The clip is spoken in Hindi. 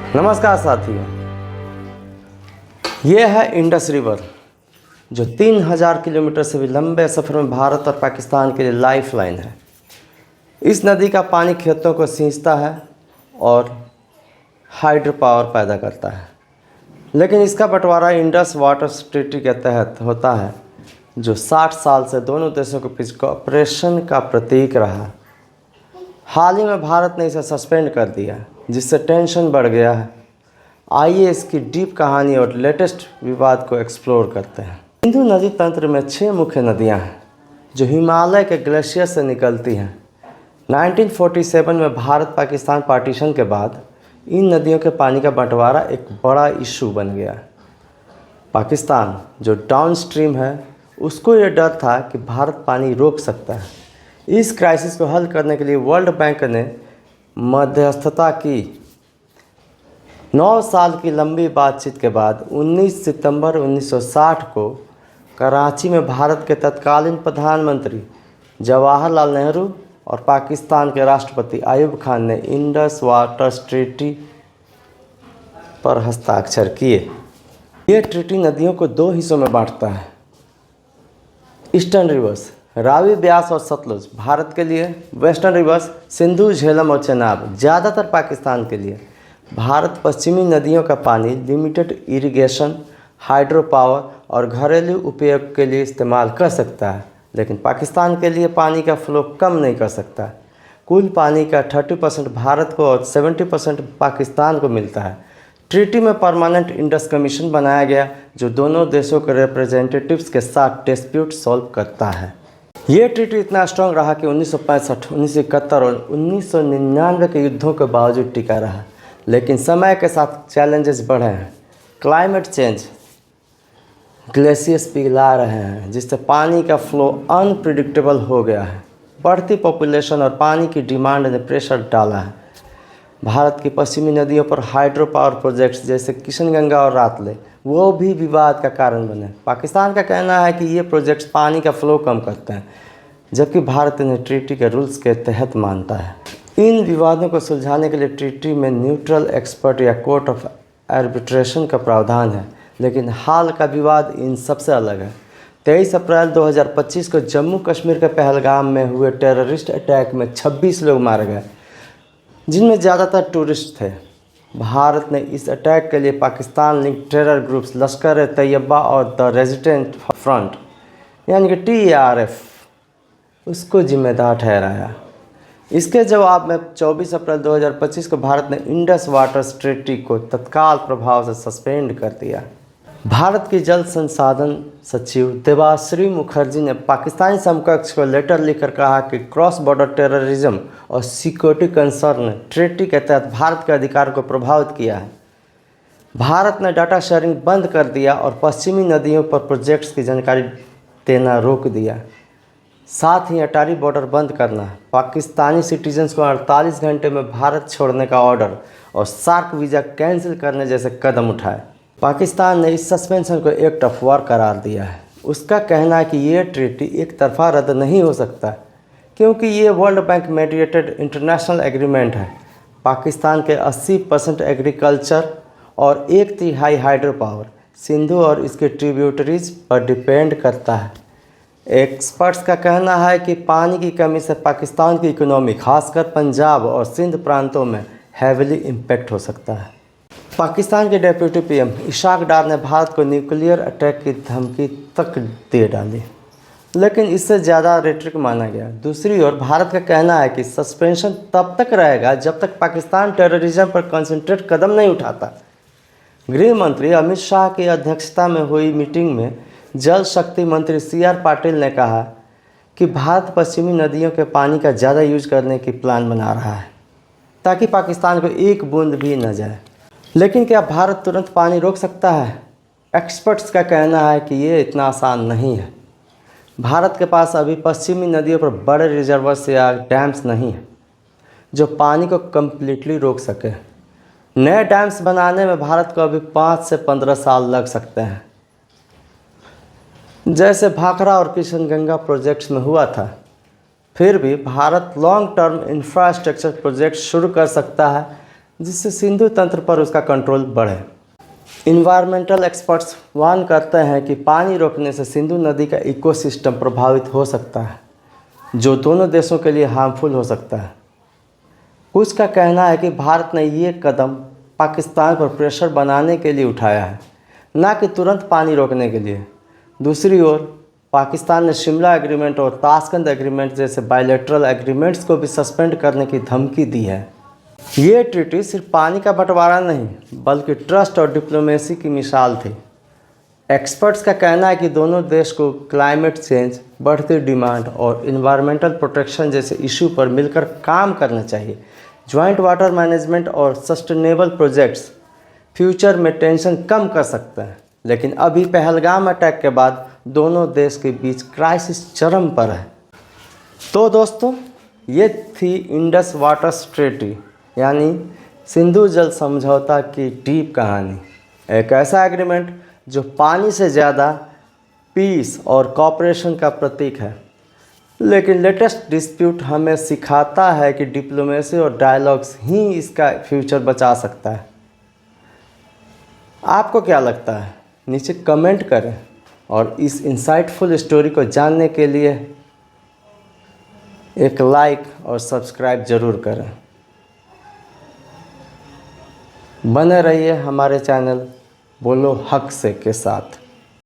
नमस्कार साथियों, ये है इंडस रिवर जो 3000 किलोमीटर से भी लंबे सफ़र में भारत और पाकिस्तान के लिए लाइफलाइन है। इस नदी का पानी खेतों को सींचता है और हाइड्रो पावर पैदा करता है, लेकिन इसका बंटवारा इंडस वाटर ट्रीटी के तहत होता है जो 60 साल से दोनों देशों के बीच कोऑपरेशन का प्रतीक रहा। हाल ही में भारत ने इसे सस्पेंड कर दिया, जिससे टेंशन बढ़ गया है। आइए इसकी डीप कहानी और लेटेस्ट विवाद को एक्सप्लोर करते हैं। सिंधु नदी तंत्र में 6 मुख्य नदियां हैं जो हिमालय के ग्लेशियर से निकलती हैं। 1947 में भारत पाकिस्तान पार्टीशन के बाद इन नदियों के पानी का बंटवारा एक बड़ा इशू बन गया। पाकिस्तान जो डाउनस्ट्रीम है, उसको ये डर था कि भारत पानी रोक सकता है। इस क्राइसिस को हल करने के लिए वर्ल्ड बैंक ने मध्यस्थता की। 9 साल की लंबी बातचीत के बाद 19 सितंबर 1960 को कराची में भारत के तत्कालीन प्रधानमंत्री जवाहरलाल नेहरू और पाकिस्तान के राष्ट्रपति अयूब खान ने इंडस वाटर ट्रीटी पर हस्ताक्षर किए। ये ट्रीटी नदियों को 2 हिस्सों में बांटता है। ईस्टर्न रिवर्स रावी, ब्यास और सतलुज भारत के लिए, वेस्टर्न रिवर्स सिंधु, झेलम और चेनाब ज़्यादातर पाकिस्तान के लिए। भारत पश्चिमी नदियों का पानी लिमिटेड इरिगेशन, हाइड्रो पावर और घरेलू उपयोग के लिए इस्तेमाल कर सकता है, लेकिन पाकिस्तान के लिए पानी का फ्लो कम नहीं कर सकता। कुल पानी का 30% भारत को और 70% पाकिस्तान को मिलता है। ट्रीटी में परमानेंट इंडस कमीशन बनाया गया जो दोनों देशों के रिप्रेजेंटेटिव्स के साथ डिस्प्यूट सॉल्व करता है। ये ट्रीटी इतना स्ट्रॉन्ग रहा कि 1965, 1971 और 1999 के युद्धों के बावजूद टिका रहा, लेकिन समय के साथ चैलेंजेस बढ़े हैं। क्लाइमेट चेंज, ग्लेशियर्स पिघला रहे हैं जिससे पानी का फ्लो अनप्रिडिक्टेबल हो गया है। बढ़ती पॉपुलेशन और पानी की डिमांड ने प्रेशर डाला है। भारत की पश्चिमी नदियों पर हाइड्रो पावर प्रोजेक्ट्स जैसे किशनगंगा और रातले वो भी विवाद का कारण बने। पाकिस्तान का कहना है कि ये प्रोजेक्ट्स पानी का फ्लो कम करते हैं, जबकि भारत इन्हें ट्रीटी के रूल्स के तहत मानता है। इन विवादों को सुलझाने के लिए ट्रीटी में न्यूट्रल एक्सपर्ट या कोर्ट ऑफ आर्बिट्रेशन का प्रावधान है, लेकिन हाल का विवाद इन सबसे अलग है। 23 अप्रैल 2025 को जम्मू कश्मीर के पहलगाम में हुए टेररिस्ट अटैक में 26 लोग मारे गए, जिनमें ज़्यादातर टूरिस्ट थे। भारत ने इस अटैक के लिए पाकिस्तान लिंक टेरर ग्रुप्स लश्कर ए तैयबा और द रेजिस्टेंस फ्रंट यानी कि TRF उसको जिम्मेदार ठहराया। इसके जवाब में 24 अप्रैल 2025 को भारत ने इंडस वाटर ट्रीटी को तत्काल प्रभाव से सस्पेंड कर दिया। भारत की जल संसाधन सचिव देबाश्री मुखर्जी ने पाकिस्तानी समकक्ष को लेटर लिखकर कहा कि क्रॉस बॉर्डर टेररिज्म और सिक्योरिटी कंसर्न ने ट्रीटी के तहत भारत के अधिकार को प्रभावित किया है। भारत ने डाटा शेयरिंग बंद कर दिया और पश्चिमी नदियों पर प्रोजेक्ट्स की जानकारी देना रोक दिया। साथ ही अटारी बॉर्डर बंद करना, पाकिस्तानी सिटीजन्स को 48 घंटे में भारत छोड़ने का ऑर्डर और सार्क वीज़ा कैंसिल करने जैसे कदम उठाए। पाकिस्तान ने इस सस्पेंशन को एक्ट ऑफ वॉर करार दिया है। उसका कहना है कि ये ट्रीटी एक तरफा रद्द नहीं हो सकता, क्योंकि ये world bank mediated international agreement है। पाकिस्तान के 80% एग्रीकल्चर और 1/3 हाइड्रो पावर सिंधु और इसके ट्रिब्यूटरीज पर डिपेंड करता है। एक्सपर्ट्स का कहना है कि पानी की कमी से पाकिस्तान की इकोनॉमी, खासकर पंजाब और सिंध प्रांतों में हैविली इम्पैक्ट हो सकता है। पाकिस्तान के डेप्यूटी PM इशाक डार ने भारत को न्यूक्लियर अटैक की धमकी तक दे डाली, लेकिन इससे ज़्यादा रेटरिक माना गया। दूसरी ओर भारत का कहना है कि सस्पेंशन तब तक रहेगा जब तक पाकिस्तान टेररिज्म पर कंसंट्रेट कदम नहीं उठाता। गृह मंत्री अमित शाह की अध्यक्षता में हुई मीटिंग में जल शक्ति मंत्री CR पाटिल ने कहा कि भारत पश्चिमी नदियों के पानी का ज़्यादा यूज करने की प्लान बना रहा है ताकि पाकिस्तान को एक बूंद भी न जाए। लेकिन क्या भारत तुरंत पानी रोक सकता है? एक्सपर्ट्स का कहना है कि ये इतना आसान नहीं है। भारत के पास अभी पश्चिमी नदियों पर बड़े रिजर्वर्स या डैम्स नहीं हैं जो पानी को कम्प्लीटली रोक सके। नए डैम्स बनाने में भारत को अभी 5 से 15 साल लग सकते हैं, जैसे भाखड़ा और किशनगंगा प्रोजेक्ट्स में हुआ था। फिर भी Bharat long term infrastructure project शुरू कर सकता है जिससे सिंधु तंत्र पर उसका कंट्रोल बढ़े। इन्वायरमेंटल एक्सपर्ट्स वार्न करते हैं कि पानी रोकने से सिंधु नदी का इकोसिस्टम प्रभावित हो सकता है, जो दोनों देशों के लिए हार्मफुल हो सकता है। कुछ का कहना है कि भारत ने ये कदम पाकिस्तान पर प्रेशर बनाने के लिए उठाया है, ना कि तुरंत पानी रोकने के लिए। दूसरी ओर पाकिस्तान ने शिमला एग्रीमेंट और ताशकंद एग्रीमेंट जैसे बायलैटरल एग्रीमेंट्स को भी सस्पेंड करने की धमकी दी है। ये ट्रीटी सिर्फ पानी का बंटवारा नहीं बल्कि ट्रस्ट और डिप्लोमेसी की मिसाल थी। एक्सपर्ट्स का कहना है कि दोनों देश को क्लाइमेट चेंज, बढ़ती डिमांड और इन्वायरमेंटल प्रोटेक्शन जैसे इशू पर मिलकर काम करना चाहिए। ज्वाइंट वाटर मैनेजमेंट और सस्टेनेबल प्रोजेक्ट्स फ्यूचर में टेंशन कम कर सकते हैं, लेकिन अभी पहलगाम अटैक के बाद दोनों देश के बीच क्राइसिस चरम पर है। तो दोस्तों, ये थी इंडस वाटर ट्रीटी यानी सिंधु जल समझौता की डीप कहानी। एक ऐसा एग्रीमेंट जो पानी से ज़्यादा पीस और कॉपरेशन का प्रतीक है। लेकिन लेटेस्ट डिस्प्यूट हमें सिखाता है कि डिप्लोमेसी और डायलॉग्स ही इसका फ्यूचर बचा सकता है। आपको क्या लगता है? नीचे कमेंट करें और इस इंसाइटफुल स्टोरी को जानने के लिए एक लाइक और सब्सक्राइब ज़रूर करें। बने रहिए हमारे चैनल बोलो हक से के साथ।